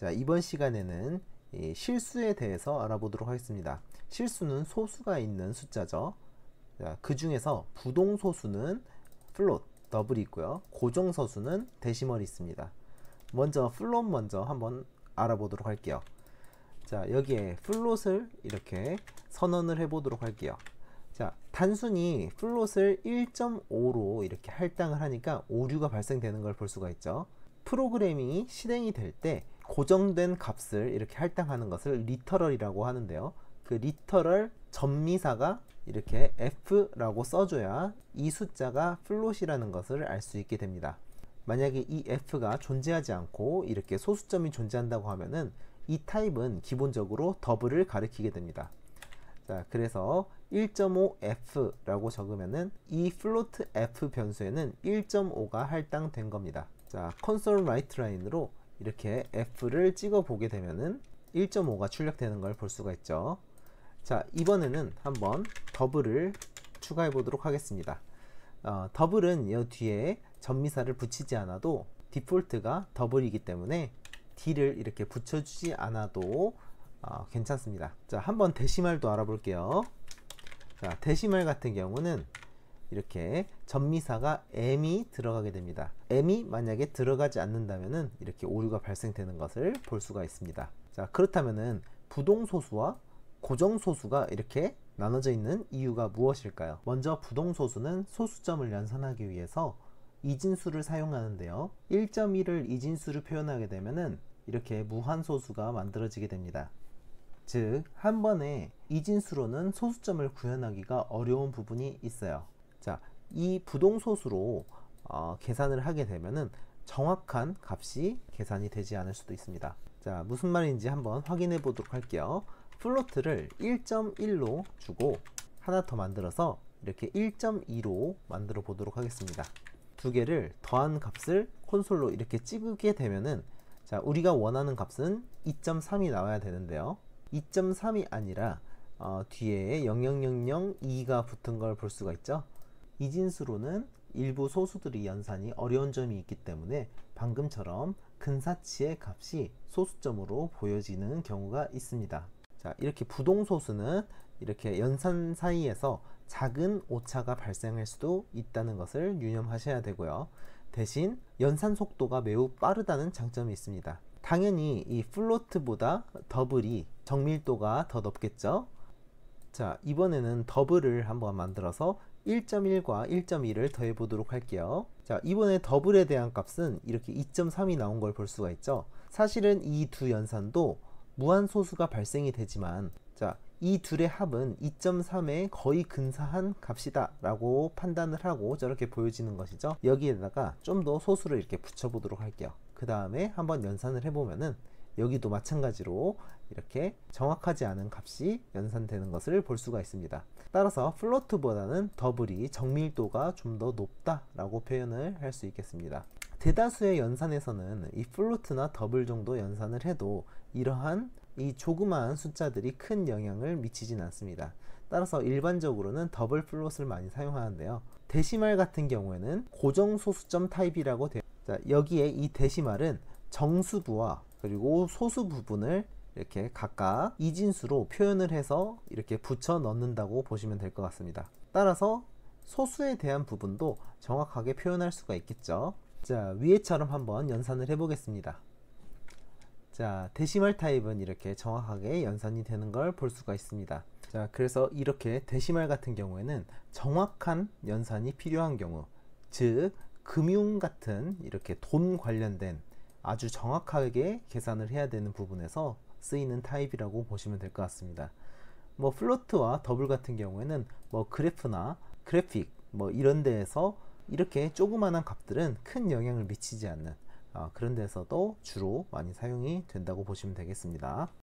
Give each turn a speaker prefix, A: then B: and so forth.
A: 자, 이번 시간에는 이 실수에 대해서 알아보도록 하겠습니다. 실수는 소수가 있는 숫자죠. 자, 그 중에서 부동소수는 플롯, 더블이 있고요. 고정서수는 데시멀이 있습니다. 먼저 플롯 먼저 한번 알아보도록 할게요. 자, 여기에 플롯을 이렇게 선언을 해보도록 할게요. 자, 단순히 플롯을 1.5로 이렇게 할당을 하니까 오류가 발생되는 걸 볼 수가 있죠. 프로그래밍이 실행이 될 때 고정된 값을 이렇게 할당하는 것을 리터럴이라고 하는데요. 그 리터럴 전미사가 이렇게 f라고 써줘야 이 숫자가 플롯이라는 것을 알 수 있게 됩니다. 만약에 이 f가 존재하지 않고 이렇게 소수점이 존재한다고 하면은 이 타입은 기본적으로 더블을 가리키게 됩니다. 자, 그래서 1.5f라고 적으면은 이 플로트 f 변수에는 1.5가 할당된 겁니다. 자, 콘솔 라이트 라인으로 이렇게 f를 찍어 보게 되면은 1.5가 출력되는 걸 볼 수가 있죠. 자, 이번에는 한번 더블을 추가해 보도록 하겠습니다. 더블은 이 뒤에 전미사를 붙이지 않아도 디폴트가 더블이기 때문에 D를 이렇게 붙여주지 않아도 괜찮습니다. 자, 한번 데시말도 알아볼게요. 자, 데시말 같은 경우는 이렇게 전미사가 m이 들어가게 됩니다. m이 만약에 들어가지 않는다면은 이렇게 오류가 발생되는 것을 볼 수가 있습니다. 자, 그렇다면은 부동소수와 고정소수가 이렇게 나눠져 있는 이유가 무엇일까요? 먼저 부동소수는 소수점을 연산하기 위해서 이진수를 사용하는데요. 1.1을 이진수로 표현하게 되면은 이렇게 무한소수가 만들어지게 됩니다. 즉, 한 번에 이진수로는 소수점을 구현하기가 어려운 부분이 있어요. 자, 이 부동소수로 계산을 하게 되면은 정확한 값이 계산이 되지 않을 수도 있습니다. 자, 무슨 말인지 한번 확인해 보도록 할게요. 플로트를 1.1로 주고 하나 더 만들어서 이렇게 1.2로 만들어 보도록 하겠습니다. 두 개를 더한 값을 콘솔로 이렇게 찍게 되면은, 자, 우리가 원하는 값은 2.3이 나와야 되는데요. 2.3이 아니라 뒤에 0002가 붙은 걸 볼 수가 있죠. 이진수로는 일부 소수들이 연산이 어려운 점이 있기 때문에 방금처럼 근사치의 값이 소수점으로 보여지는 경우가 있습니다. 자, 이렇게 부동소수는 이렇게 연산 사이에서 작은 오차가 발생할 수도 있다는 것을 유념하셔야 되고요. 대신 연산 속도가 매우 빠르다는 장점이 있습니다. 당연히 이 플로트보다 더블이 정밀도가 더 높겠죠. 자, 이번에는 더블을 한번 만들어서 1.1과 1.2를 더해 보도록 할게요. 자, 이번에 더블에 대한 값은 이렇게 2.3이 나온 걸 볼 수가 있죠. 사실은 이 두 연산도 무한소수가 발생이 되지만, 자, 이 둘의 합은 2.3에 거의 근사한 값이다 라고 판단을 하고 저렇게 보여지는 것이죠. 여기에다가 좀 더 소수를 이렇게 붙여 보도록 할게요. 그 다음에 한번 연산을 해보면은 여기도 마찬가지로 이렇게 정확하지 않은 값이 연산되는 것을 볼 수가 있습니다. 따라서 플로트보다는 더블이 정밀도가 좀 더 높다 라고 표현을 할 수 있겠습니다. 대다수의 연산에서는 이 플로트나 더블 정도 연산을 해도 이러한 이 조그마한 숫자들이 큰 영향을 미치진 않습니다. 따라서 일반적으로는 더블 플롯을 많이 사용하는데요. 데시말 같은 경우에는 고정소수점 타입이라고 되어, 자, 여기에 이 데시말은 정수부와 그리고 소수 부분을 이렇게 각각 이진수로 표현을 해서 이렇게 붙여 넣는다고 보시면 될 것 같습니다. 따라서 소수에 대한 부분도 정확하게 표현할 수가 있겠죠. 자, 위에처럼 한번 연산을 해 보겠습니다. 자, 데시멀 타입은 이렇게 정확하게 연산이 되는 걸 볼 수가 있습니다. 자, 그래서 이렇게 데시멀 같은 경우에는 정확한 연산이 필요한 경우, 즉 금융 같은 이렇게 돈 관련된 아주 정확하게 계산을 해야 되는 부분에서 쓰이는 타입이라고 보시면 될 것 같습니다. 뭐 플로트와 더블 같은 경우에는 뭐 그래프나 그래픽 뭐 이런 데에서 이렇게 조그만한 값들은 큰 영향을 미치지 않는 그런 데서도 주로 많이 사용이 된다고 보시면 되겠습니다.